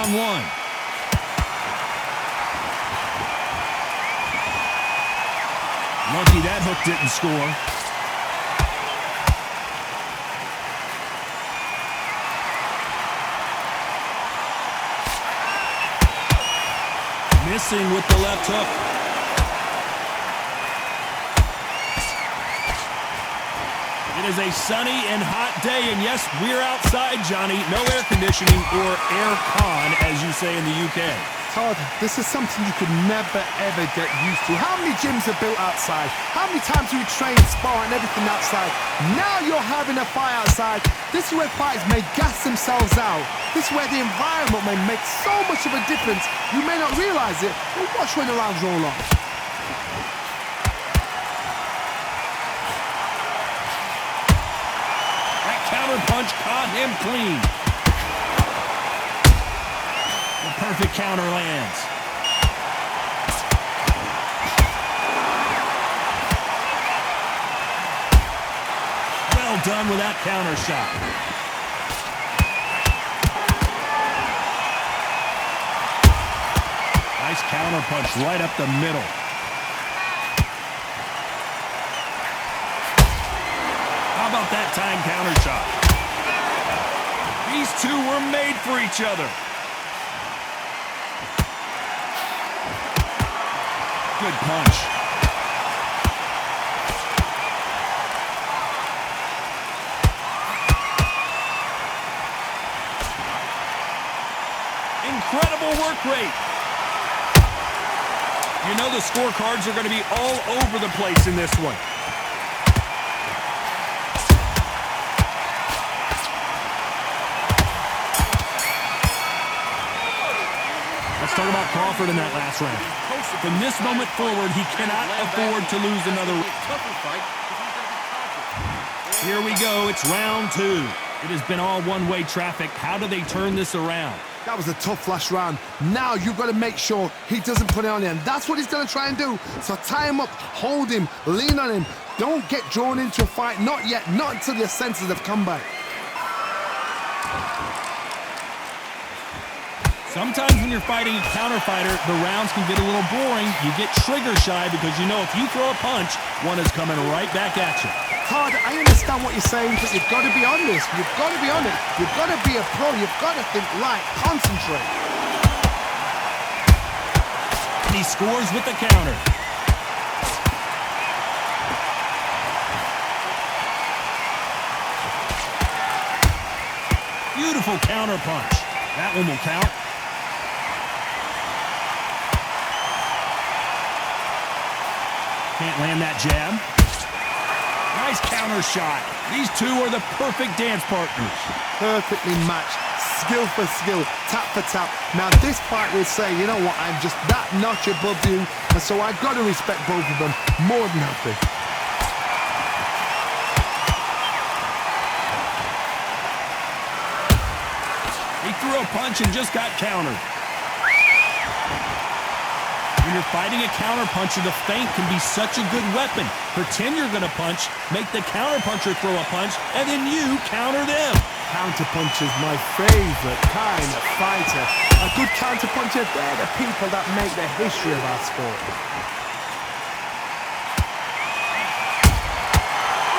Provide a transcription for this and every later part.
round one. Lucky that hook didn't score. Missing with the left hook. It is a sunny and hot day, and yes, we're outside, Johnny. No air conditioning or air con, as you say in the UK. Todd, this is something you could never, ever get used to. How many gyms are built outside? How many times do we train, spar, and everything outside? Now you're having a fight outside. This is where fighters may gas themselves out. This is where the environment may make so much of a difference. You may not realize it, but watch when the rounds roll on. That counter punch caught him clean. The perfect counter lands. Well done with that counter shot. Nice counter punch right up the middle. How about that time counter shot? These two were made for each other. Good punch. Incredible work rate. You know the scorecards are going to be all over the place in this one. Let's talk about Crawford in that last round. From this moment forward, he cannot afford to lose another. Here we go. It's round two. It has been all one-way traffic. How do they turn this around? That was a tough last round. Now you've got to make sure he doesn't put it on you, and that's what he's going to try and do. So tie him up, hold him, lean on him. Don't get drawn into a fight. Not yet. Not until your senses have come back. Sometimes when you're fighting a counter fighter, the rounds can get a little boring. You get trigger shy because you know if you throw a punch, one is coming right back at you. Todd, I understand what you're saying, but you've got to be on this. You've got to be on it. You've got to be a pro. You've got to think light. Concentrate. And he scores with the counter. Beautiful counter punch. That one will count. Can't land that jab. Nice counter shot. These two are the perfect dance partners. Perfectly matched. Skill for skill. Tap for tap. Now this fight will say, you know what, I'm just that notch above you, and so I've got to respect both of them more than happy. He threw a punch and just got countered. When you're fighting a counterpuncher, the feint can be such a good weapon. Pretend you're going to punch, make the counterpuncher throw a punch, and then you counter them. Counterpuncher's my favorite kind of fighter. A good counterpuncher, they're the people that make the history of our sport.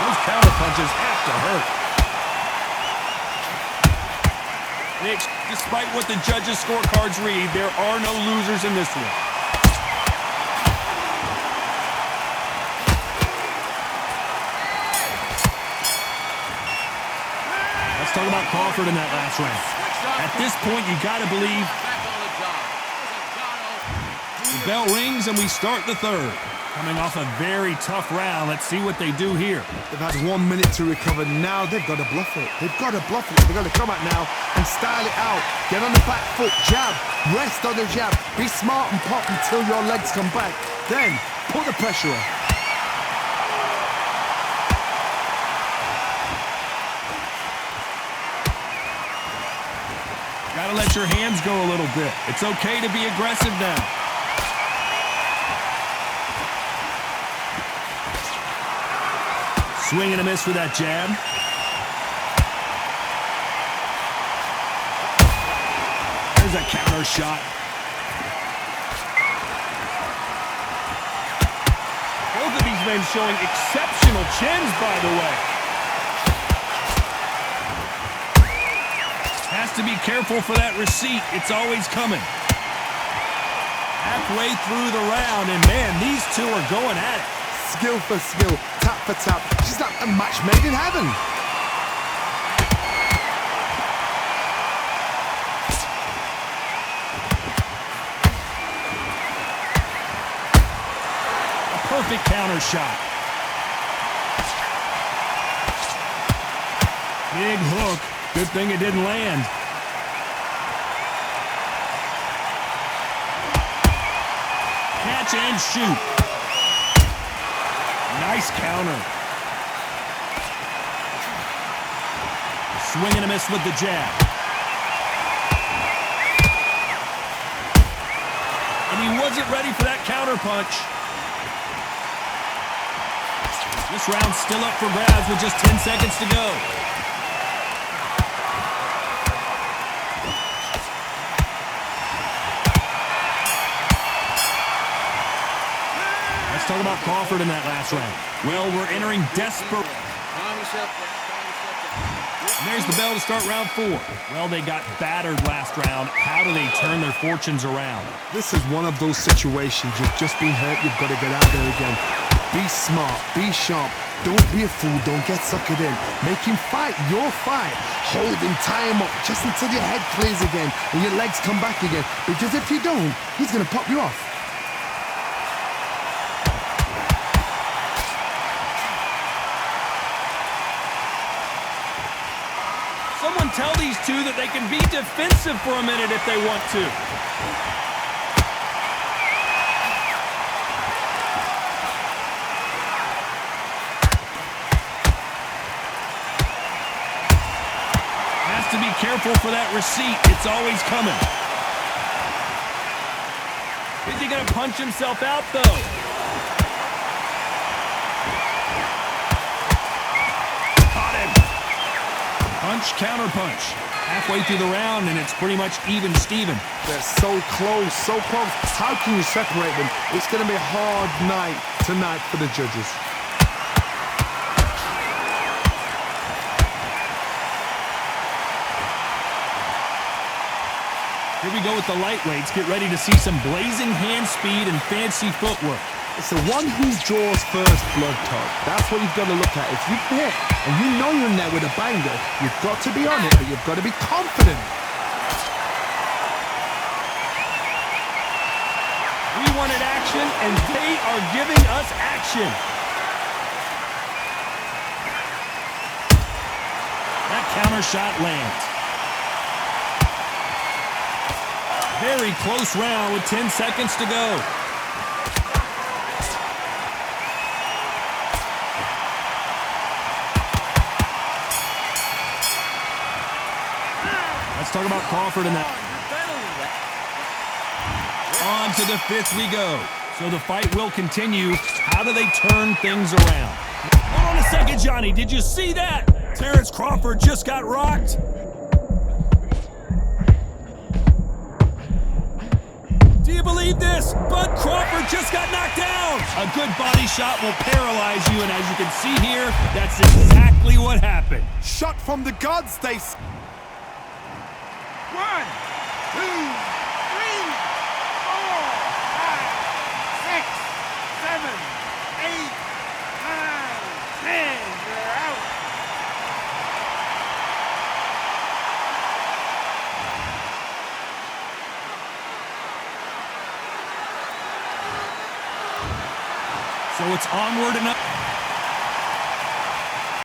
Those counterpunches have to hurt. Despite what the judges' scorecards read, there are no losers in this one. Let's talk about Crawford in that last round. At this point, you got to believe the bell rings and we start the third. Coming off a very tough round, let's see what they do here. They've had 1 minute to recover. Now they've got to bluff it. They've got to bluff it. They've got to come out now and style it out. Get on the back foot, jab, rest on the jab. Be smart and pop until your legs come back. Then put the pressure on. Gotta let your hands go a little bit. It's okay to be aggressive now. Swing and a miss with that jab. There's a counter shot. Both of these men showing exceptional chins, by the way. Has to be careful for that receipt. It's always coming. Halfway through the round, and man, these two are going at it. Skill for skill, tap for tap. She's like a match made in heaven. A perfect counter shot. Big hook. Good thing it didn't land. Catch and shoot. Nice counter. Swing and a miss with the jab. And he wasn't ready for that counter punch. This round's still up for grabs with just 10 seconds to go. Let's talk about Crawford in that last round. Well, we're entering desperate. There's the bell to start round 4. Well, they got battered last round. How do they turn their fortunes around? This is one of those situations. You've just been hurt. You've got to get out there again. Be smart. Be sharp. Don't be a fool. Don't get suckered in. Make him fight your fight. Hold him, tie him up just until your head clears again and your legs come back again. Because if you don't, he's going to pop you off. Someone tell these two that they can be defensive for a minute if they want to. Has to be careful for that receipt. It's always coming. Is he going to punch himself out, though? Punch, counter punch. Halfway through the round, and it's pretty much even Steven. They're so close, so close. How can you separate them? It's going to be a hard night tonight for the judges. Here we go with the lightweights. Get ready to see some blazing hand speed and fancy footwork. It's the one who draws first blood, Todd. That's what you've got to look at. If you hit and you know you're in there with a banger, you've got to be on it, but you've got to be confident. We wanted action, and they are giving us action. That counter shot lands. Very close round with 10 seconds to go. Let's talk about Crawford in that. On to the 5th we go. So the fight will continue. How do they turn things around? Hold on a second, Johnny. Did you see that? Terrence Crawford just got rocked. Do you believe this? Bud Crawford just got knocked down. A good body shot will paralyze you, and as you can see here, that's exactly what happened. Shot from the gods, they... 1, 2, 3, 4, 5, 6, 7, 8, 9, 10. You're out. So it's onward and up.